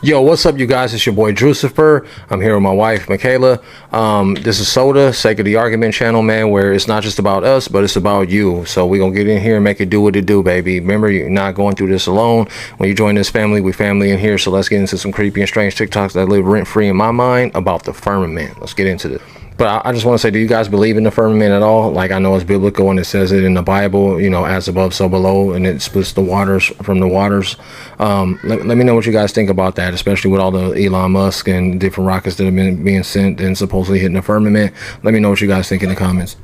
Yo, what's up, you guys? It's your boy Drucifer. I'm here with my wife Michaela. This is Soda, Sake of the Argument channel, man, where it's not just about us, but it's about you. So we're gonna get in here and make it do what it do, baby. Remember, you're not going through this alone. When you join this family, we family in here. So let's get into some creepy and strange TikToks that live rent-free in my mind about the firmament. Let's get into this. But I just want to say, do you guys believe in the firmament at all? Like, I know it's biblical and it says it in the Bible, you know, as above, so below, and it splits the waters from the waters. Let me know what you guys think about that, especially with all the Elon Musk and different rockets that have been being sent and supposedly hitting the firmament. Let me know what you guys think in the comments.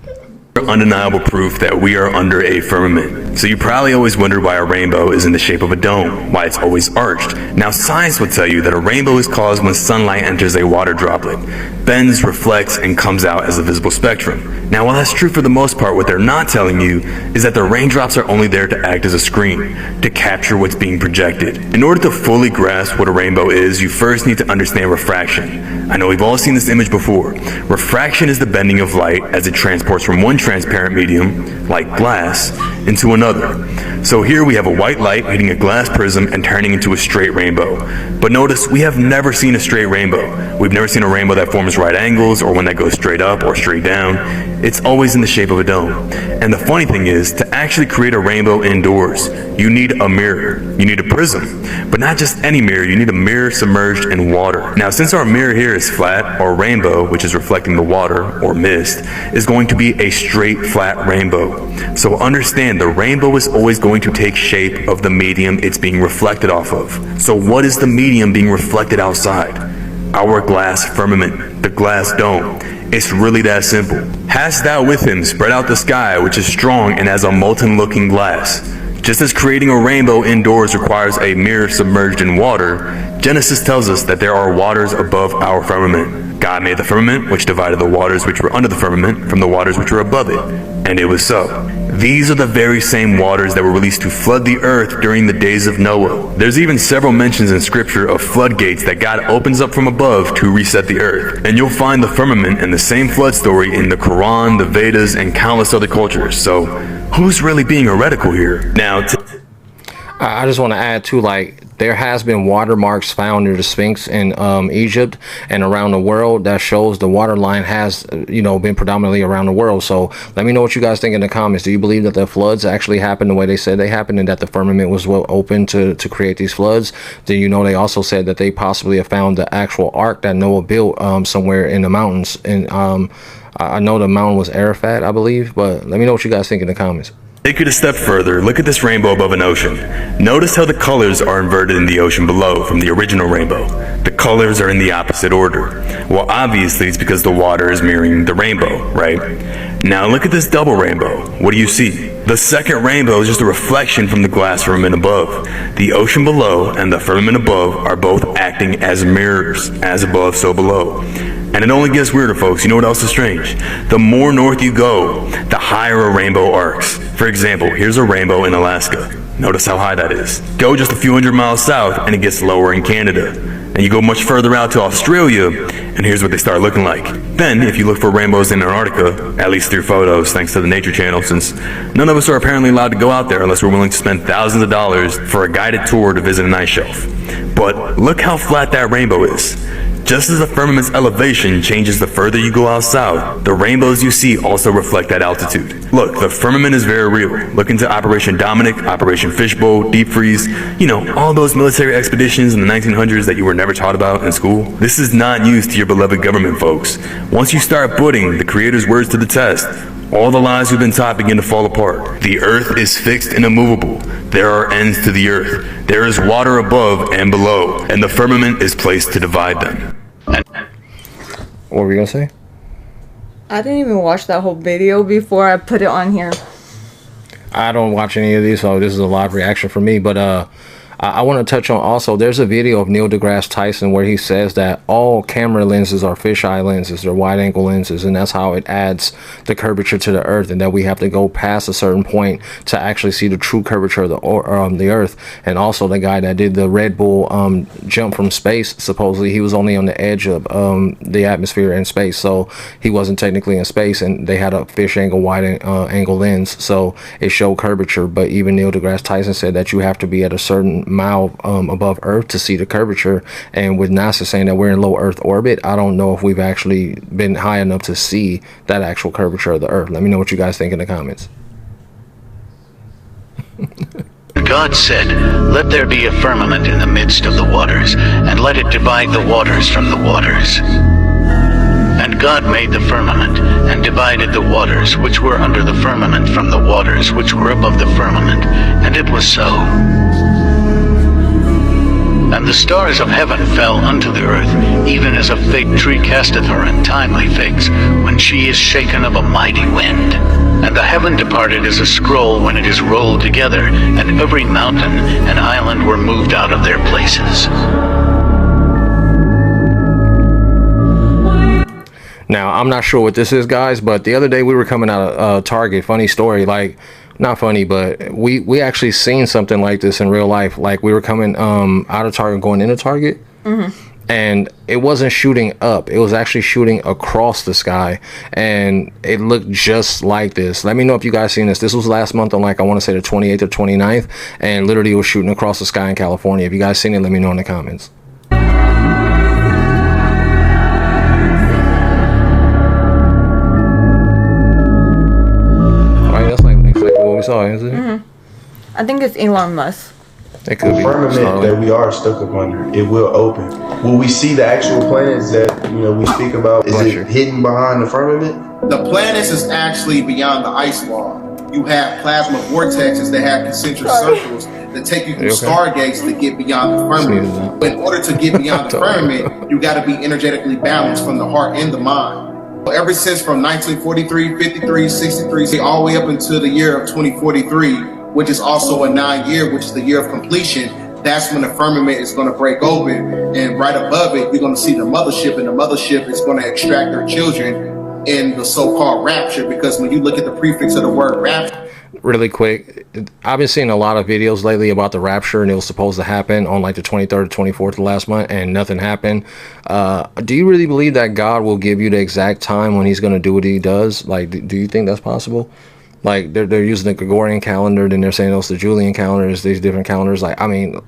Undeniable proof that we are under a firmament. So you probably always wondered why a rainbow is in the shape of a dome, why it's always arched. Now science will tell you that a rainbow is caused when sunlight enters a water droplet, bends, reflects, and comes out as a visible spectrum. Now while that's true for the most part, what they're not telling you is that the raindrops are only there to act as a screen, to capture what's being projected. In order to fully grasp what a rainbow is, you first need to understand refraction. I know we've all seen this image before. Refraction is the bending of light as it transports from one transparent medium, like glass, into another. So here we have a white light hitting a glass prism and turning into a straight rainbow. But notice, we have never seen a straight rainbow. We've never seen a rainbow that forms right angles or one that goes straight up or straight down. It's always in the shape of a dome. And the funny thing is, to actually create a rainbow indoors, you need a mirror. You need a prism. But not just any mirror, you need a mirror submerged in water. Now, since our mirror here is flat, our rainbow, which is reflecting the water or mist, is going to be a straight, flat rainbow. So understand, the rainbow is always going to take shape of the medium it's being reflected off of. So what is the medium being reflected outside? Our glass firmament, the glass dome. It's really that simple. Hast thou with him spread out the sky, which is strong and as a molten looking glass. Just as creating a rainbow indoors requires a mirror submerged in water, Genesis tells us that there are waters above our firmament. God made the firmament, which divided the waters which were under the firmament from the waters which were above it. And it was so. These are the very same waters that were released to flood the earth during the days of Noah. There's even several mentions in scripture of floodgates that God opens up from above to reset the earth. And you'll find the firmament and the same flood story in the Quran, the Vedas, and countless other cultures. So who's really being heretical here? Now, I just want to add too, like, there has been watermarks found near the Sphinx in Egypt and around the world that shows the water line has, you know, been predominantly around the world. So let me know what you guys think in the comments. Do you believe that the floods actually happened the way they said they happened and that the firmament was open to create these floods? Do you know they also said that they possibly have found the actual ark that Noah built somewhere in the mountains? And I know the mountain was Arafat, I believe, but let me know what you guys think in the comments. Take it a step further, look at this rainbow above an ocean. Notice how the colors are inverted in the ocean below from the original rainbow. The colors are in the opposite order. Well, obviously it's because the water is mirroring the rainbow, right? Now look at this double rainbow. What do you see? The second rainbow is just a reflection from the glass firmament above. The ocean below and the firmament above are both acting as mirrors, as above, so below. And it only gets weirder, folks. You know what else is strange? The more north you go, the higher a rainbow arcs. For example, here's a rainbow in Alaska. Notice how high that is. Go just a few hundred miles south and it gets lower in Canada. And you go much further out to Australia, and here's what they start looking like. Then, if you look for rainbows in Antarctica, at least through photos, thanks to the Nature Channel, since none of us are apparently allowed to go out there unless we're willing to spend thousands of dollars for a guided tour to visit an ice shelf. But look how flat that rainbow is. Just as the firmament's elevation changes the further you go out south, the rainbows you see also reflect that altitude. Look, the firmament is very real. Look into Operation Dominic, Operation Fishbowl, Deep Freeze, you know, all those military expeditions in the 1900s that you were never taught about in school. This is not news to your beloved government, folks. Once you start putting the Creator's words to the test, all the lies we've been taught begin to fall apart. The earth is fixed and immovable. There are ends to the earth. There is water above and below, and the firmament is placed to divide them. What were you gonna say? I didn't even watch that whole video before I put it on here. I don't watch any of these, so this is a live reaction for me. But I want to touch on also, there's a video of Neil deGrasse Tyson where he says that all camera lenses are fisheye lenses, they're wide angle lenses, and that's how it adds the curvature to the earth, and that we have to go past a certain point to actually see the true curvature of the earth. And also the guy that did the Red Bull jump from space, supposedly he was only on the edge of the atmosphere in space, so he wasn't technically in space, and they had a fish angle wide angle lens, so it showed curvature. But even Neil deGrasse Tyson said that you have to be at a certain mile above Earth to see the curvature. And with NASA saying that we're in low Earth orbit, I don't know if we've actually been high enough to see that actual curvature of the Earth. Let me know what you guys think in the comments. God said, "Let there be a firmament in the midst of the waters, and let it divide the waters from the waters." And God made the firmament, and divided the waters which were under the firmament from the waters which were above the firmament, and it was so. And the stars of heaven fell unto the earth, even as a fig tree casteth her untimely figs, when she is shaken of a mighty wind. And the heaven departed as a scroll when it is rolled together, and every mountain and island were moved out of their places. Now, I'm not sure what this is, guys, but the other day we were coming out of Target. Funny story, like, not funny, but we actually seen something like this in real life. Like, we were coming out of Target, going into Target, and it wasn't shooting up. It was actually shooting across the sky, and it looked just like this. Let me know if you guys seen this. This was last month on, like, I want to say the 28th or 29th, and literally it was shooting across the sky in California. If you guys seen it, let me know in the comments. What we saw, is it? I think it's Elon Musk. It could be. Firmament that we are stuck up under, it will open. Will we see the actual planets that we speak about? Is it hidden behind the firmament? The planets is actually beyond the ice wall. You have plasma vortexes that have concentric circles that take you through stargates to get beyond the firmament. In order to get beyond the firmament, you got to be energetically balanced from the heart and the mind. Ever since from 1943, 53, 63, all the way up until the year of 2043, which is also a 9-year, which is the year of completion, that's when the firmament is going to break open. And right above it, you're going to see the mothership, and the mothership is going to extract their children in the so-called rapture. Because when you look at the prefix of the word rapture, really quick, I've been seeing a lot of videos lately about the rapture, and it was supposed to happen on like the 23rd or 24th of last month, and nothing happened. Do you really believe that God will give you the exact time when he's going to do what he does? Like, do you think that's possible? Like, they're using the Gregorian calendar, then they're saying it's the Julian calendar, it's these different calendars. Like, I mean,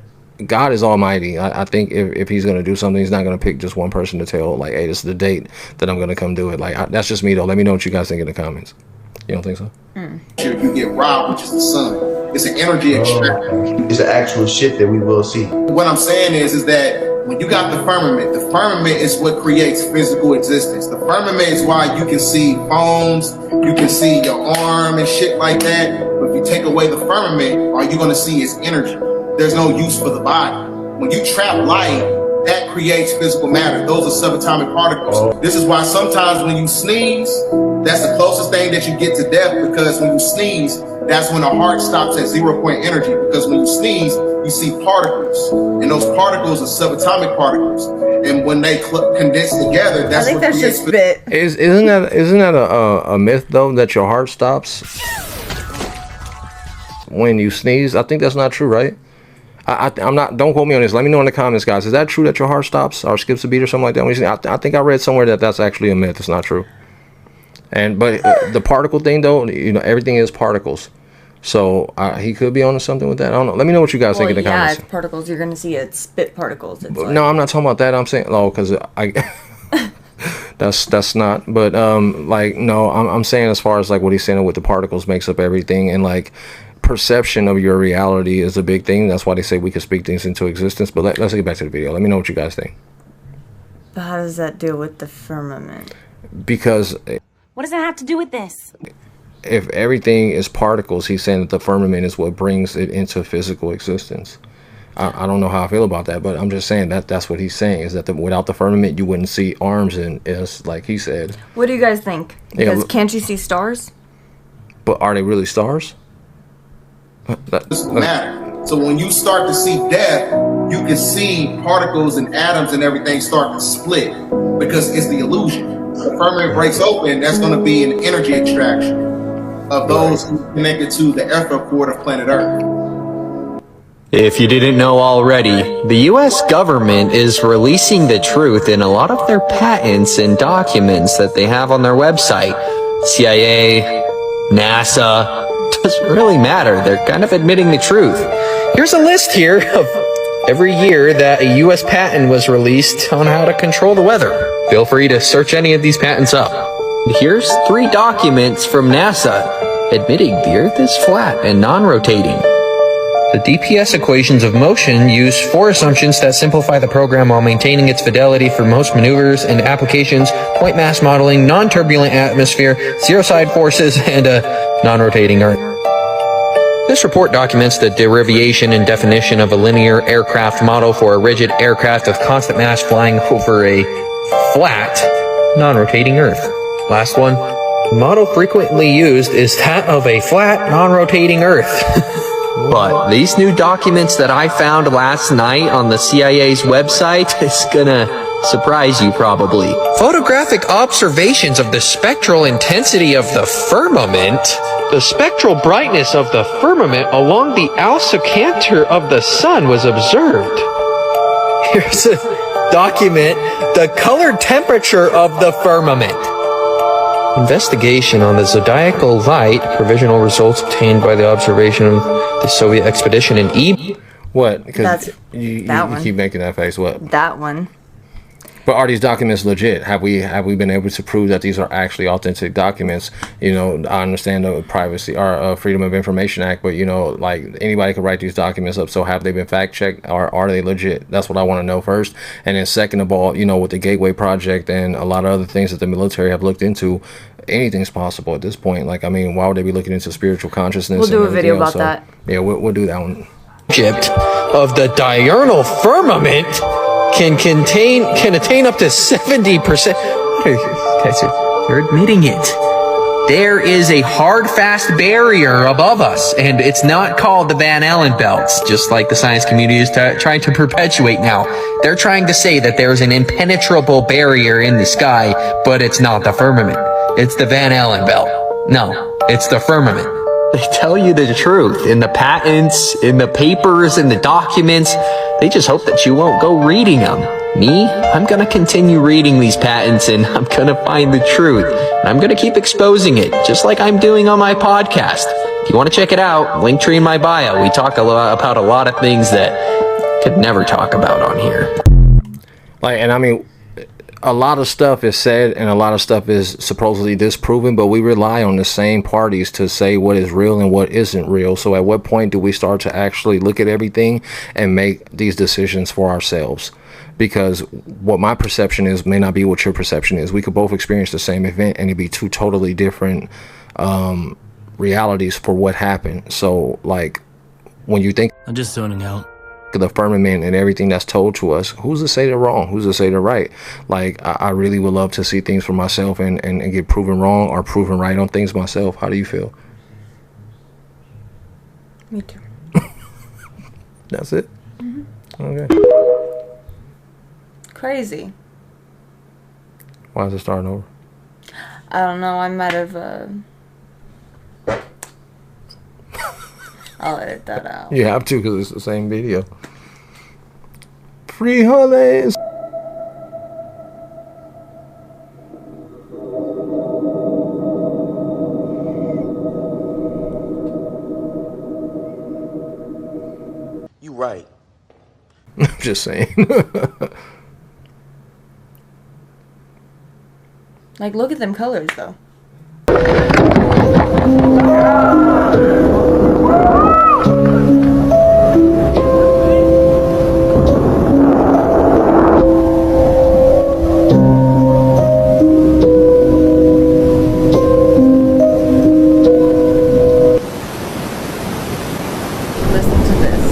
God is almighty. I think if he's going to do something, he's not going to pick just one person to tell, like, hey, this is the date that I'm going to come do it. Like, that's just me, though. Let me know what you guys think in the comments. You don't think so? you get Ra, which is the sun. It's an energy extraction. It's an actual shit that we will see. What I'm saying is that when you got the firmament is what creates physical existence. The firmament is why you can see phones, you can see your arm and shit like that. But if you take away the firmament, all you're going to see is energy. There's no use for the body. When you trap light, that creates physical matter. Those are subatomic particles. This is why sometimes when you sneeze, that's the closest thing that you get to death, because when you sneeze, that's when the heart stops at 0 point energy. Because when you sneeze, you see particles, and those particles are subatomic particles. And when they condense together, that's what that's creates. just spit. Isn't that a myth though, that your heart stops when you sneeze? I think that's not true, right? I'm not. Don't quote me on this. Let me know in the comments, guys. Is that true that your heart stops or skips a beat or something like that when you sneeze? I think I read somewhere that that's actually a myth. It's not true. But the particle thing, though, everything is particles. So he could be on something with that. I don't know. Let me know what you guys think in the comments. Yeah, it's particles. You're gonna see it spit particles. It's No, I'm not talking about that. I'm saying, because that's not. But no, I'm saying as far as like what he's saying with the particles makes up everything, and like perception of your reality is a big thing. That's why they say we can speak things into existence. But let's get back to the video. Let me know what you guys think. But how does that deal with the firmament? Because what does that have to do with this? if everything is particles, he's saying that the firmament is what brings it into physical existence. I don't know how I feel about that, but I'm just saying that's what he's saying, is that without the firmament, you wouldn't see arms, and as like he said. What do you guys think? Because Yeah, can't you see stars? But are they really stars? Doesn't matter. So when you start to see death, you can see particles and atoms and everything start to split, because it's the illusion. The firmament breaks open, that's going to be an energy extraction of those who are connected to the ether core of planet Earth. If you didn't know already, the US government is releasing the truth in a lot of their patents and documents that they have on their website. CIA, NASA, doesn't really matter. They're kind of admitting the truth. Here's a list here of every year that a U.S. patent was released on how to control the weather. Feel free to search any of these patents up. Here's 3 documents from NASA admitting the Earth is flat and non-rotating. The DPS equations of motion use 4 assumptions that simplify the program while maintaining its fidelity for most maneuvers and applications: point mass modeling, non-turbulent atmosphere, zero side forces, and a non-rotating Earth. This report documents the derivation and definition of a linear aircraft model for a rigid aircraft of constant mass flying over a flat, non-rotating Earth. Last one. The model frequently used is that of a flat, non-rotating Earth. But these new documents that I found last night on the CIA's website is gonna surprise you probably. Photographic observations of the spectral intensity of the firmament. The spectral brightness of the firmament along the alsocanter of the sun was observed. Here's a document, the color temperature of the firmament. Investigation on the zodiacal light, provisional results obtained by the observation of the Soviet expedition in What? Because That's you that one. keep making that face. What? That one. But are these documents legit? Have we been able to prove that these are actually authentic documents? You know, I understand the privacy or Freedom of Information Act, but you know, like anybody could write these documents up. So have they been fact checked, or are they legit? That's what I want to know first. And then second of all, you know, with the Gateway Project and a lot of other things that the military have looked into, anything's possible at this point. Like, I mean, why would they be looking into spiritual consciousness? We'll do and a video everything about else? that. Yeah, we'll do that one. Egypt of the diurnal firmament can attain up to 70%. They're admitting it. There is a hard, fast barrier above us, and it's not called the Van Allen belts, just like the science community is trying to perpetuate now. They're trying to say that there's an impenetrable barrier in the sky, but it's not the firmament. It's the Van Allen belt. No, it's the firmament. They tell you the truth in the patents, in the papers, in the documents. They just hope that you won't go reading them. Me, I'm gonna continue reading these patents and I'm gonna find the truth. And I'm gonna keep exposing it, just like I'm doing on my podcast. If you want to check it out, link tree in my bio. We talk about a lot of things that could never talk about on here. Like, and I mean, a lot of stuff is said and a lot of stuff is supposedly disproven, but we rely on the same parties to say what is real and what isn't real. So at what point do we start to actually look at everything and make these decisions for ourselves? Because what my perception is may not be what your perception is. We could both experience the same event and it'd be 2 totally different realities for what happened. So like, when you think I'm just zoning out. the firmament and everything that's told to us, who's to say they're wrong, who's to say they're right? Like, I really would love to see things for myself and get proven wrong or proven right on things myself. How do you feel? Me too. That's it? Okay. Crazy. Why is it starting over? I don't know. I might have. I'll edit that out. You have to, because it's the same video. Frijoles. You right. I'm just saying. Like, look at them colors, though. Listen to this.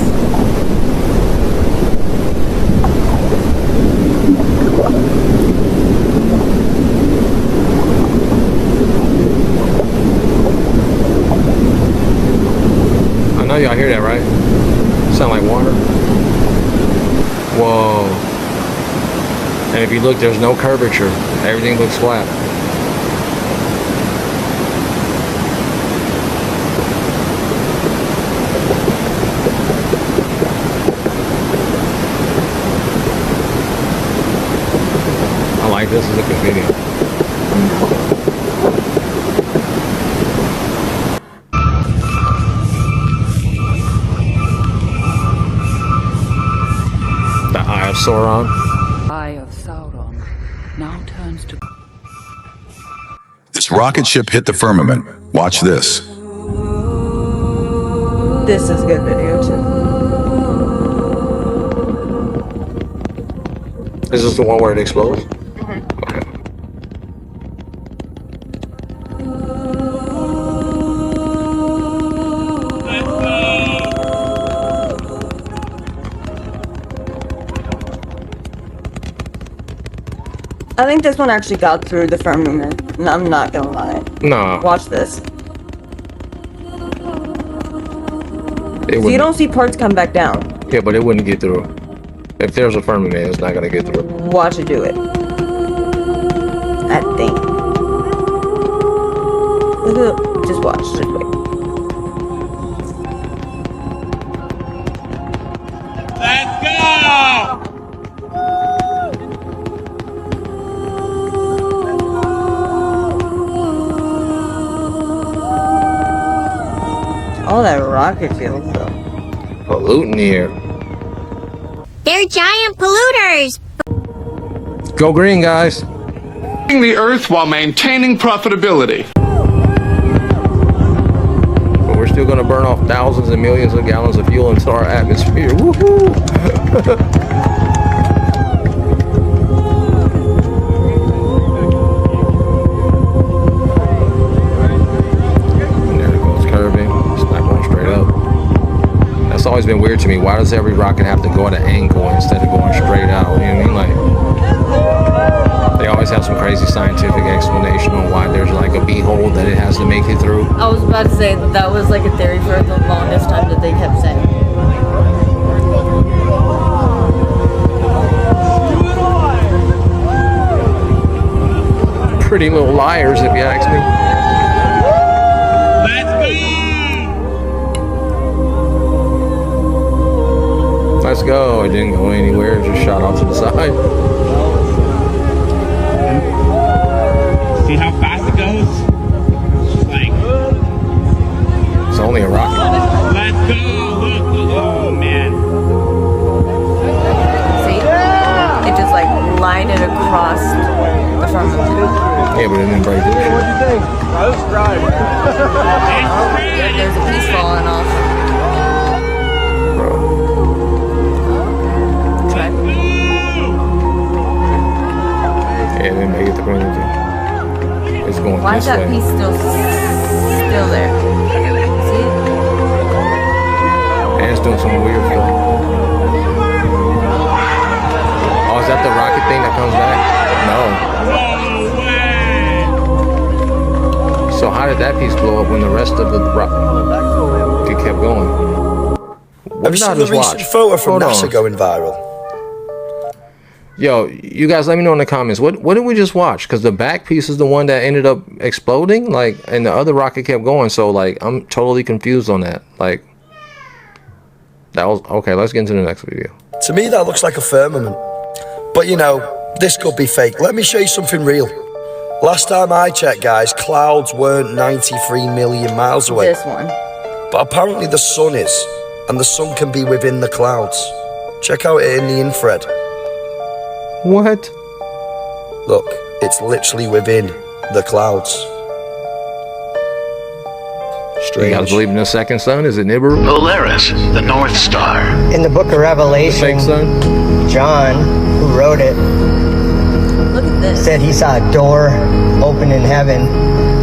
I know y'all hear that, right? Sound like water. Whoa. And if you look, there's no curvature. Everything looks flat. I like this. It's a good video. Sauron. Eye of Sauron now turns to... This rocket ship hit the firmament. Watch this. This is good video too. Is this the one where it explodes? Okay. I think this one actually got through the firmament. And I'm not gonna lie. Nah. Watch this. So you don't see parts come back down. Yeah, but it wouldn't get through. If there's a firmament, it's not gonna get through. Watch it do it. I think. Just watch. Just wait. Let's go! All that rocket fuel though. Polluting here. They're giant polluters. Go green, guys. The Earth while maintaining profitability. But we're still gonna burn off thousands and millions of gallons of fuel into our atmosphere. Woohoo! It's always been weird to me. Why does every rocket have to go at an angle instead of going straight out? You know what I mean? Like, they always have some crazy scientific explanation on why there's like a beehole that it has to make it through. I was about to say that was like a theory for the longest time that they kept saying. Pretty little liars, if you ask me. Let's go. It didn't go anywhere. It just shot off to the side. See how fast it goes? It's like... It's only a rocket. Let's go! Look! Oh, man. See? It just like lined it across the firmament. Yeah, but it didn't break through. What'd you think? That was right. There's a piece falling off. Yeah, it didn't make it through anything. It's going Why is this that way. piece still there? See it? And it's doing some weird stuff. Oh, is that the rocket thing that comes back? No. So how did that piece blow up when the rest of the rocket kept going? Have you seen the recent photo from NASA going viral? Yo, you guys, let me know in the comments. What did we just watch? Because the back piece is the one that ended up exploding, like, and the other rocket kept going. So, like, I'm totally confused on that. Like, that was okay. Let's get into the next video. To me, that looks like a firmament. But you know, this could be fake. Let me show you something real. Last time I checked, guys, clouds weren't 93 million miles away. This one. But apparently the sun is, and the sun can be within the clouds. Check out it in the infrared. What? Look, it's literally within the clouds. Strange. You guys believe in the second sun? Is it Nibiru? Polaris, the North Star. In the book of Revelation, John, who wrote it, said he saw a door open in heaven,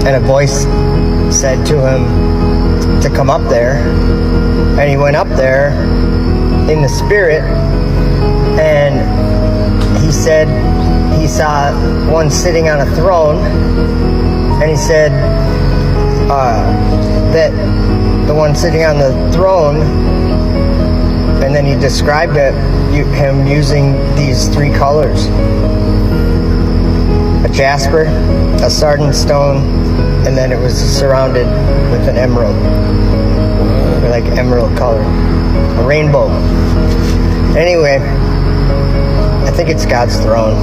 and a voice said to him to come up there. And he went up there in the spirit, and he said he saw one sitting on a throne, and he said that the one sitting on the throne, and then he described it, him using these three colors: a jasper, a sardine stone, and then it was surrounded with an emerald, like emerald color, a rainbow. Anyway, I think it's God's throne.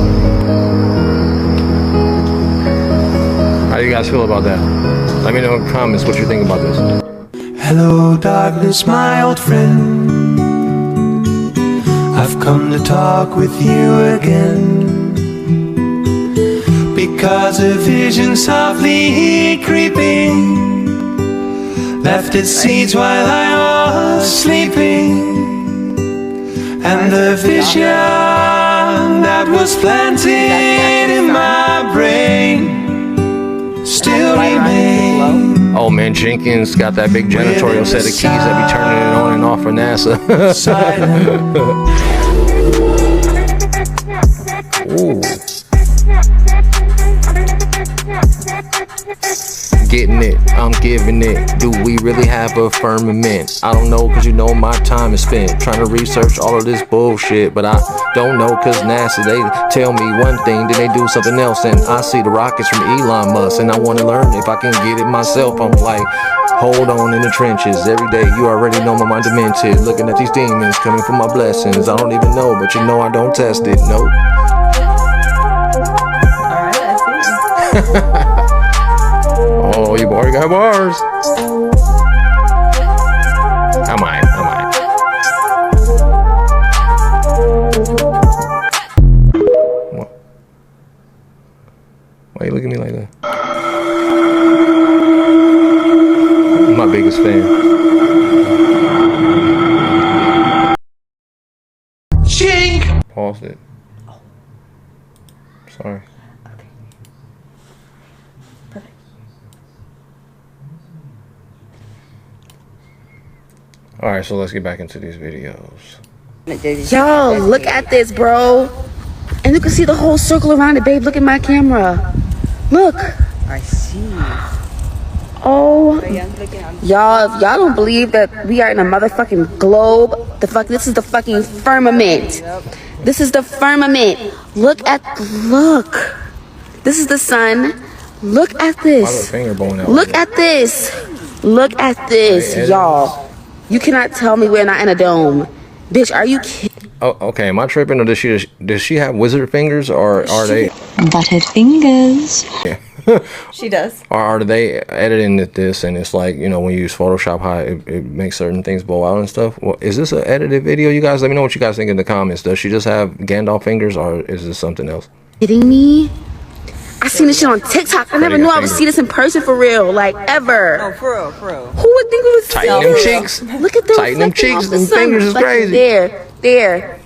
How do you guys feel about that? Let me know in the comments what you think about this. Hello, darkness, my old friend. I I've come to talk with you again, because a vision softly creeping left its seeds while I was sleeping, and the vision that was planted in my brain still remains. Oh man, Jenkins got that big janitorial set of keys that be turning it on and off for NASA. Ooh. Getting it, I'm giving it. Do we really have a firmament? I don't know, cause you know my time is spent trying to research all of this bullshit, but I don't know, cause NASA, they tell me one thing, then they do something else, and I see the rockets from Elon Musk, and I want to learn if I can get it myself. I'm like, hold on in the trenches every day. You already know my mind demented, looking at these demons coming for my blessings. I don't even know, but you know I don't test it. Nope. Alright, I see. Oh, you already got bars. I might. What? Why you looking at me like that? I'm my biggest fan. Chink! Pause it. Sorry. Alright, so let's get back into these videos. Yo, look at this, bro. And you can see the whole circle around it, babe. Look at my camera. Look. I see. Oh, y'all, if y'all don't believe that we are in a motherfucking globe, this is the fucking firmament. This is the firmament. Look. This is the sun. Look at this. Look at this. Look at this, y'all. You cannot tell me we're not in a dome. Bitch, are you kidding? Oh, okay. Am I tripping, or does she have wizard fingers, or are they butthead fingers? Yeah. She does. Or are they editing this, and it's like, you know, when you use Photoshop, how it makes certain things blow out and stuff? Well, is this an edited video? You guys, let me know what you guys think in the comments. Does she just have Gandalf fingers, or is this something else? Kidding me? I seen this shit on TikTok. I never knew I would see this in person for real, like ever. Oh, for real, for real. Who would think we would see Tighten them cheeks. Look at them. Tighten them cheeks. Them fingers is crazy. There.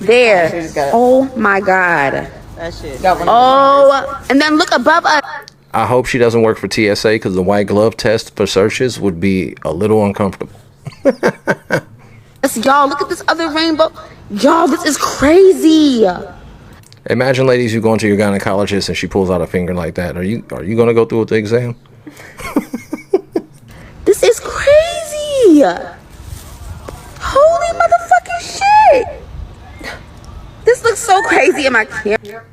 Oh my god. That shit. Oh, and then look above us. I hope she doesn't work for TSA, because the white glove test for searches would be a little uncomfortable. Y'all, look at this other rainbow. Y'all, this is crazy. Imagine, ladies, you go into your gynecologist and she pulls out a finger like that. Are you gonna go through with the exam? This is crazy. Holy motherfucking shit. This looks so crazy in my camera.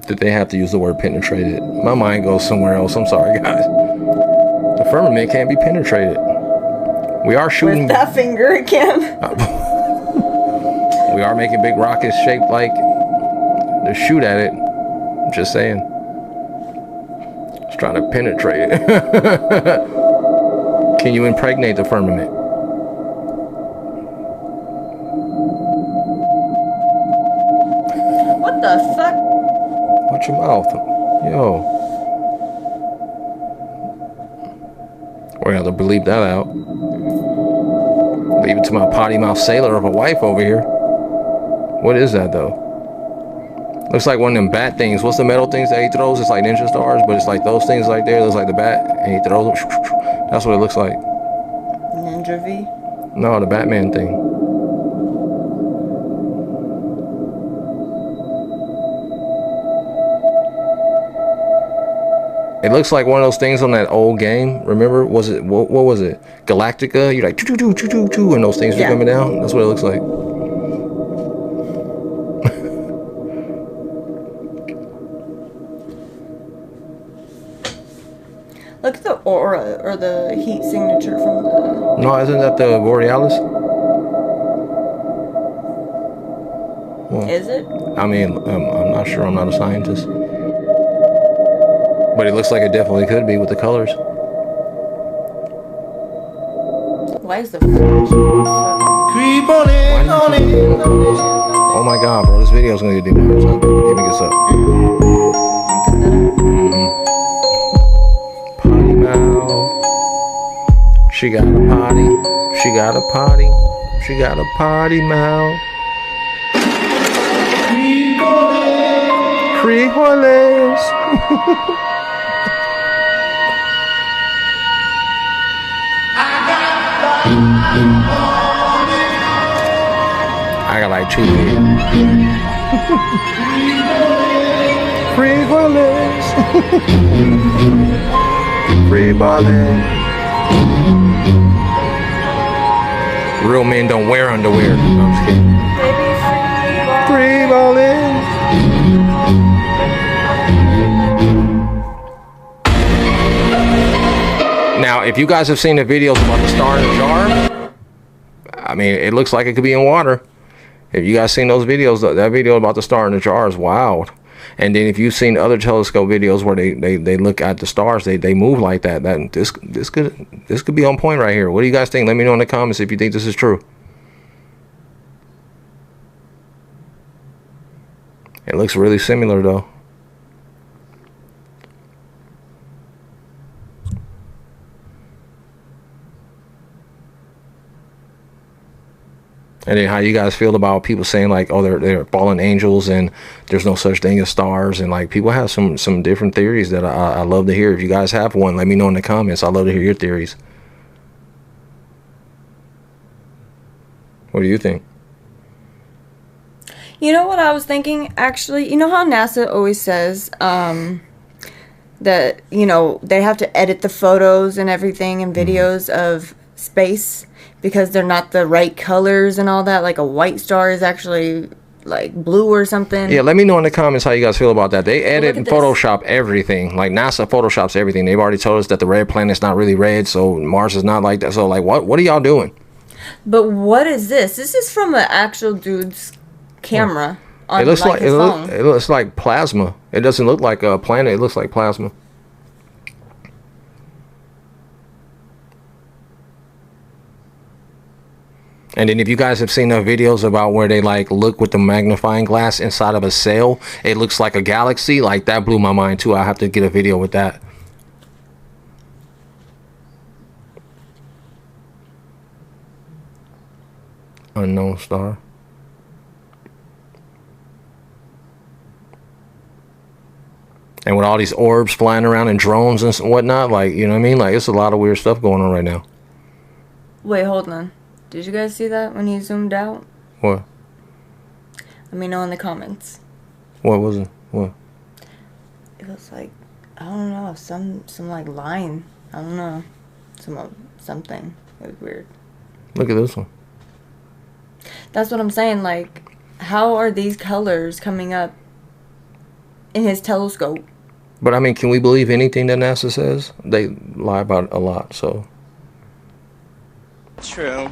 Did they have to use the word penetrated? My mind goes somewhere else. I'm sorry, guys. The firmament can't be penetrated. We are shooting. With that finger again. We are making big rockets shaped like to shoot at it. I'm just saying. It's trying to penetrate it. Can you impregnate the firmament? What the fuck? Watch your mouth. Yo. We're gonna have to bleep that out. Leave it to my potty mouth sailor of a wife over here. What is that though? Looks like one of them bat things. What's the metal things that he throws? It's like ninja stars, but it's like those things right there. Looks like the bat, and he throws them. That's what it looks like. Ninja V? No, the Batman thing. It looks like one of those things on that old game. Remember, was it what was it? Galactica? You're like choo choo choo choo choo, and those things are coming down. That's what it looks like. Look at the aura or the heat signature from the. No, isn't that the Borealis? Well, is it? I mean, I'm not sure. I'm not a scientist. But it looks like it definitely could be with the colors. Why is the Creep on it, on it. Oh my god, bro, this video is gonna get demonetized. Let me get up. Potty mouth. She got a potty. She got a potty. She got a potty mouth. Frijoles. I got like 2 million. Frijoles. Frijoles. Real men don't wear underwear. No, I'm just kidding. Frijoles. Now, if you guys have seen the videos about the star in the jar, I mean, it looks like it could be in water. If you guys seen those videos, that video about the star in the jar is wild. And then if you've seen other telescope videos where they look at the stars, they move like that. This could be on point right here. What do you guys think? Let me know in the comments if you think this is true. It looks really similar though. And then how you guys feel about people saying like, oh, they're fallen angels and there's no such thing as stars, and like people have some different theories that I love to hear. If you guys have one, let me know in the comments. I love to hear your theories. What do you think? You know what I was thinking, actually? You know how NASA always says that, you know, they have to edit the photos and everything and videos of space because they're not the right colors and all that? Like a white star is actually like blue or something. Yeah, let me know in the comments how you guys feel about that. They edit and Photoshop everything. Like NASA photoshops everything. They've already told us that the red planet's not really red, so Mars is not like that. So like, what are y'all doing? But what is this? This is from an actual dude's camera. On, It looks like his phone. it looks like plasma. It doesn't look like a planet. It looks like plasma. And then if you guys have seen the videos about where they like look with the magnifying glass inside of a cell, it looks like a galaxy. Like that blew my mind too. I have to get a video with that. Unknown star. And with all these orbs flying around and drones and whatnot, like, you know what I mean? Like, it's a lot of weird stuff going on right now. Wait, hold on. Did you guys see that when you zoomed out? What? Let me know in the comments. What was it? What? It was like, I don't know, some like line. I don't know. Something. It was weird. Look at this one. That's what I'm saying. Like, how are these colors coming up in his telescope? But I mean, can we believe anything that NASA says? They lie about it a lot, so. True.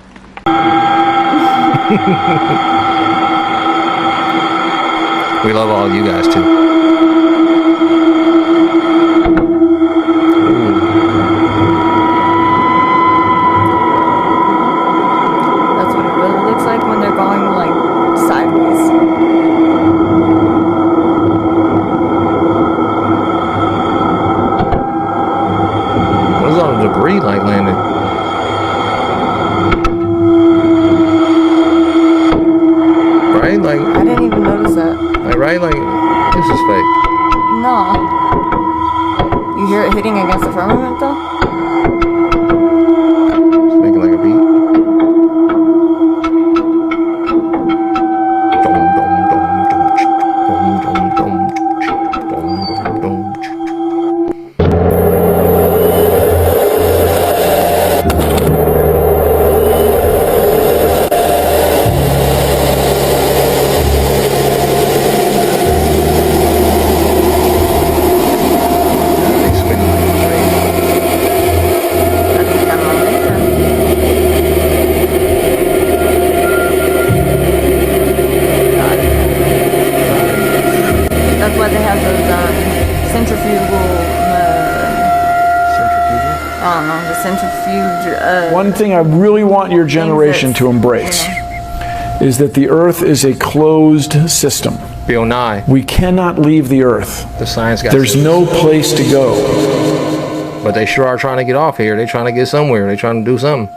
We love all you guys too. That's what it really looks like when they're going like sideways. What is all the debris like landing? Right? Like, I didn't even notice that. like, right? Like, this is fake. No. You hear it hitting against the firmament though? It's making like a beat. don't know, the centrifuge. One thing I really want your generation to embrace is that the Earth is a closed system. Bill Nye. We cannot leave the Earth. The science guy. There's no place to go. But they sure are trying to get off here. They're trying to get somewhere. They're trying to do something.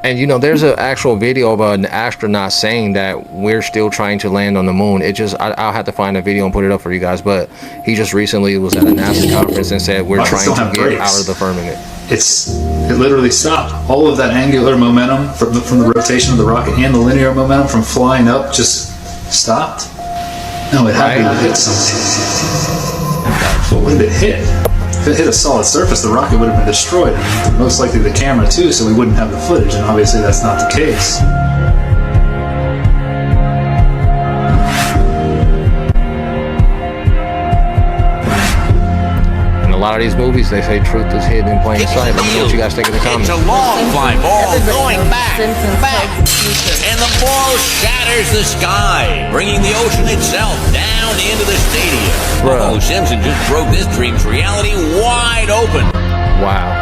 And you know, there's an actual video of an astronaut saying that we're still trying to land on the moon. It just, I'll have to find a video and put it up for you guys. But he just recently was at a NASA conference and said we're trying to get out of the firmament. It literally stopped. All of that angular momentum from the rotation of the rocket and the linear momentum from flying up just stopped. No, it had to hit something. But what did it hit? If it hit a solid surface, the rocket would have been destroyed. And most likely the camera too, so we wouldn't have the footage, and obviously that's not the case. In a lot of these movies, they say truth is hidden in plain sight. Let me know what you guys think in the comments. It's a long fly ball going back, and the ball shatters the sky, bringing the ocean itself down into the stadium. Oh, Simpson just broke this dream's reality wide open. Wow.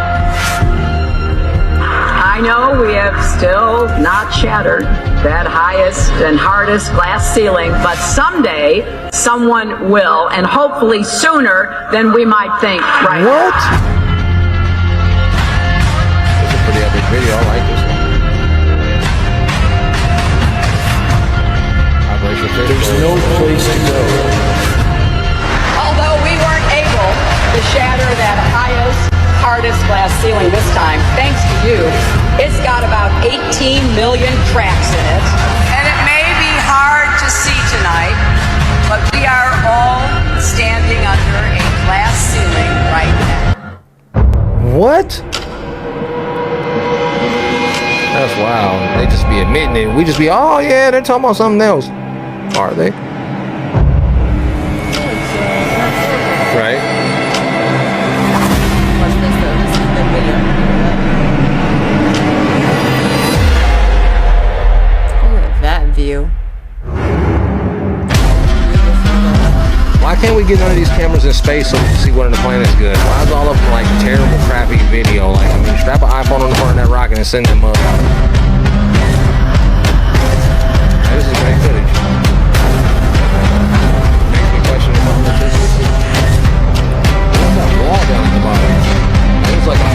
I know we have still not shattered that highest and hardest glass ceiling, but someday someone will, and hopefully sooner than we might think right now. What? It's a pretty epic video. I like this one. There's no place to go. Although we weren't able to shatter that highest, hardest glass ceiling this time, thanks to you, it's got about 18 million cracks in it. And it may be hard to see tonight, but we are all standing under a glass ceiling right now. What? That's wild. They just be admitting it. We just be, oh yeah, they're talking about something else. Are they? Right? Look at that view. Why can't we get none of these cameras in space so we can see what on the planet is good? Why is all of them like terrible, crappy video? Like, I mean, strap an iPhone on the front of that rocket and send them up. This is great footage. Makes me question the authenticity. What's that wall down at the bottom? It looks like a wall.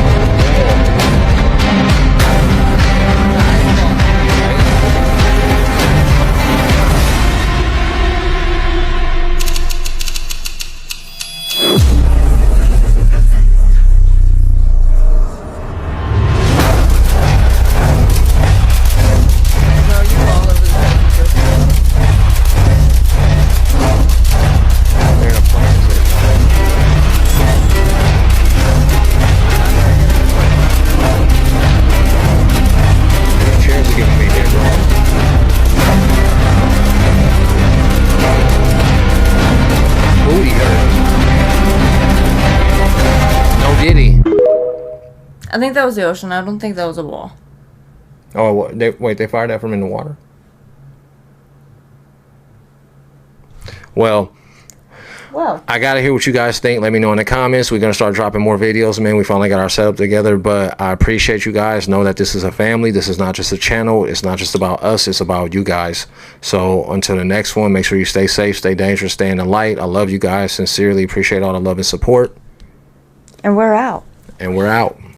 I think that was the ocean. I don't think that was a wall. Oh, they fired that from in the water? Well, I gotta hear what you guys think. Let me know in the comments. We're gonna start dropping more videos, man. We finally got our setup together, but I appreciate you guys. Know that this is a family. This is not just a channel. It's not just about us. It's about you guys. So until the next one, make sure you stay safe, stay dangerous, stay in the light. I love you guys. Sincerely appreciate all the love and support. And we're out. And we're out.